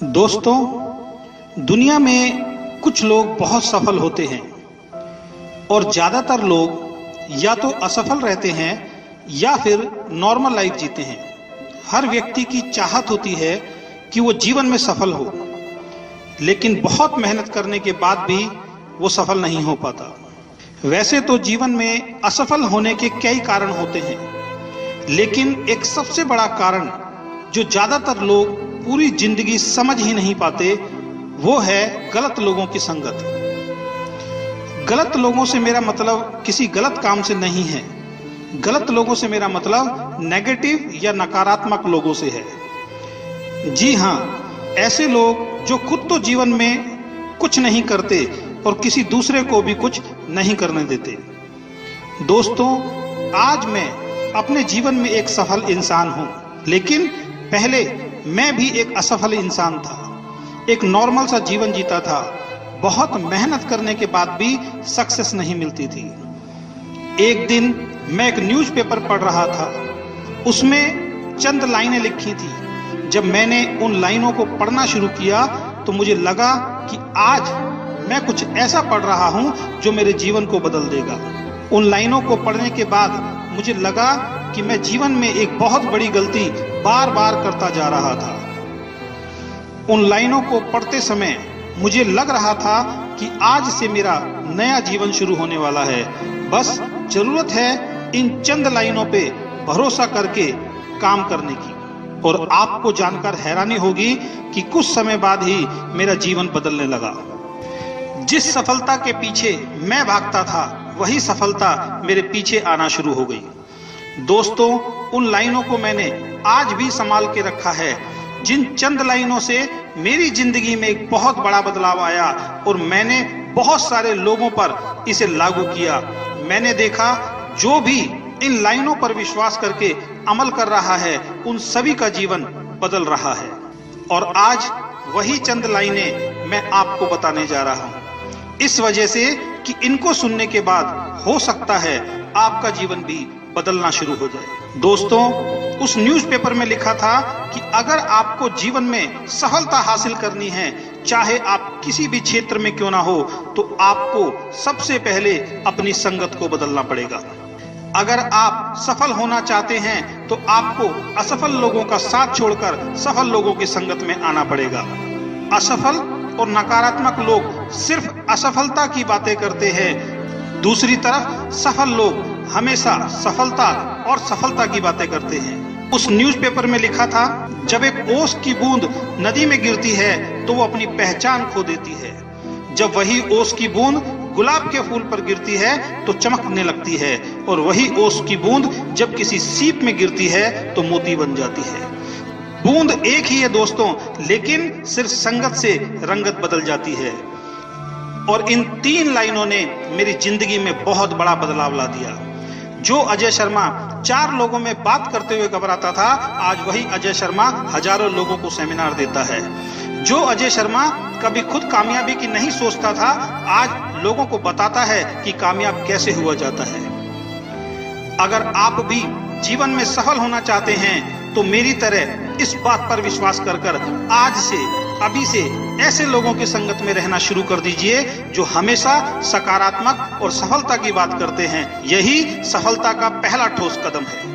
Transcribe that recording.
दोस्तों, दुनिया में कुछ लोग बहुत सफल होते हैं और ज्यादातर लोग या तो असफल रहते हैं या फिर नॉर्मल लाइफ जीते हैं। हर व्यक्ति की चाहत होती है कि वो जीवन में सफल हो, लेकिन बहुत मेहनत करने के बाद भी वो सफल नहीं हो पाता। वैसे तो जीवन में असफल होने के कई कारण होते हैं, लेकिन एक सबसे बड़ा कारण जो ज्यादातर लोग पूरी जिंदगी समझ ही नहीं पाते, वो है गलत लोगों की संगत। गलत लोगों से मेरा मतलब किसी गलत काम से नहीं है। गलत लोगों से मेरा मतलब नेगेटिव या नकारात्मक लोगों से है। जी हाँ, ऐसे लोग जो खुद तो जीवन में कुछ नहीं करते और किसी दूसरे को भी कुछ नहीं करने देते। दोस्तों, आज मैं अपने जीवन में एक सफल इंसान हूं, लेकिन पहले मैं भी एक असफल इंसान था। एक नॉर्मल सा जीवन जीता था। बहुत मेहनत करने के बाद भी सक्सेस नहीं मिलती थी। एक दिन मैं एक न्यूज़पेपर पढ़ रहा था, उसमें चंद लाइनें लिखी थी। जब मैंने उन लाइनों को पढ़ना शुरू किया तो मुझे लगा कि आज मैं कुछ ऐसा पढ़ रहा हूं जो मेरे जीवन को बदल देगा। उन लाइनों को पढ़ने के बाद मुझे लगा कि मैं जीवन में एक बहुत बड़ी गलती बार बार करता जा रहा था। उन लाइनों को पढ़ते समय मुझे लग रहा था कि आज से मेरा नया जीवन शुरू होने वाला है। बस जरूरत है इन चंद लाइनों पे भरोसा करके काम करने की। और आपको जानकर हैरानी होगी कि कुछ समय बाद ही मेरा जीवन बदलने लगा। जिस सफलता के पीछे मैं भागता था, वही सफलता मेरे पीछे आना शुरू हो गई। दोस्तों, उन लाइनों को मैंने आज भी संभाल के रखा है। जिन चंद लाइनों से मेरी जिंदगी में एक बहुत बड़ा बदलाव आया और मैंने बहुत सारे लोगों पर इसे लागू किया। मैंने देखा जो भी इन लाइनों पर विश्वास करके अमल कर रहा है, उन सभी का जीवन बदल रहा है। और आज वही चंद लाइनें मैं आपको बताने जा रहा हूं, इस वजह से कि इनको सुनने के बाद हो सकता है आपका जीवन भी बदलना शुरू हो जाए। दोस्तों, उस न्यूज़पेपर में लिखा था कि अगर आपको जीवन में सफलता हासिल करनी है, चाहे आप किसी भी क्षेत्र में क्यों ना हो, तो आपको सबसे पहले अपनी संगत को बदलना पड़ेगा। अगर आप सफल होना चाहते हैं तो आपको असफल लोगों का साथ छोड़कर सफल लोगों की संगत में आना पड़ेगा। असफल और नकारात्मक लोग सिर्फ असफलता की बातें करते हैं। दूसरी तरफ सफल लोग हमेशा सफलता और सफलता की बातें करते हैं। उस न्यूज़पेपर में लिखा था, जब एक ओस की बूंद नदी में गिरती है तो वो अपनी पहचान खो देती है। जब वही ओस की बूंद गुलाब के फूल पर गिरती है तो चमकने लगती है, और वही ओस की बूंद जब किसी सीप में गिरती है तो मोती बन जाती है। बूंद एक ही है दोस्तों, लेकिन सिर्फ संगत से रंगत बदल जाती है। और इन तीन लाइनों ने मेरी जिंदगी में बहुत बड़ा बदलाव ला दिया। जो अजय शर्मा 4 लोगों में बात करते हुए घबराता था, आज वही अजय शर्मा हजारों लोगों को सेमिनार देता है। जो अजय शर्मा कभी खुद कामयाबी की नहीं सोचता था, आज लोगों को बताता है कि कामयाब कैसे हुआ जाता है। अगर आप भी जीवन में सफल होना चाहते हैं तो मेरी तरह इस बात पर विश्वास कर आज से अभी से ऐसे लोगों की संगत में रहना शुरू कर दीजिए जो हमेशा सकारात्मक और सफलता की बात करते हैं। यही सफलता का पहला ठोस कदम है।